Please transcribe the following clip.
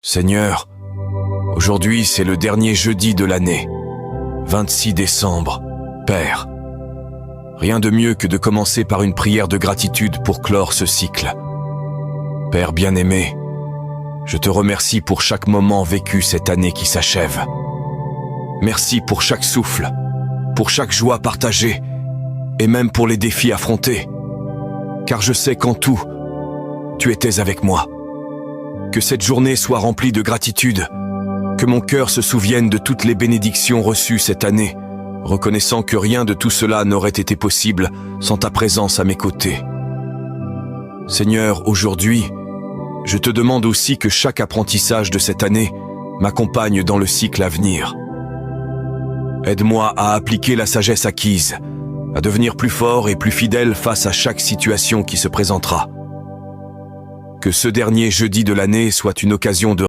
Seigneur, aujourd'hui c'est le dernier jeudi de l'année, 26 décembre. Père, rien de mieux que de commencer par une prière de gratitude pour clore ce cycle. Père bien-aimé, je te remercie pour chaque moment vécu cette année qui s'achève. Merci pour chaque souffle, pour chaque joie partagée, et même pour les défis affrontés. Car je sais qu'en tout, tu étais avec moi. Que cette journée soit remplie de gratitude, que mon cœur se souvienne de toutes les bénédictions reçues cette année, reconnaissant que rien de tout cela n'aurait été possible sans ta présence à mes côtés. Seigneur, aujourd'hui, je te demande aussi que chaque apprentissage de cette année m'accompagne dans le cycle à venir. Aide-moi à appliquer la sagesse acquise, à devenir plus fort et plus fidèle face à chaque situation qui se présentera. Que ce dernier jeudi de l'année soit une occasion de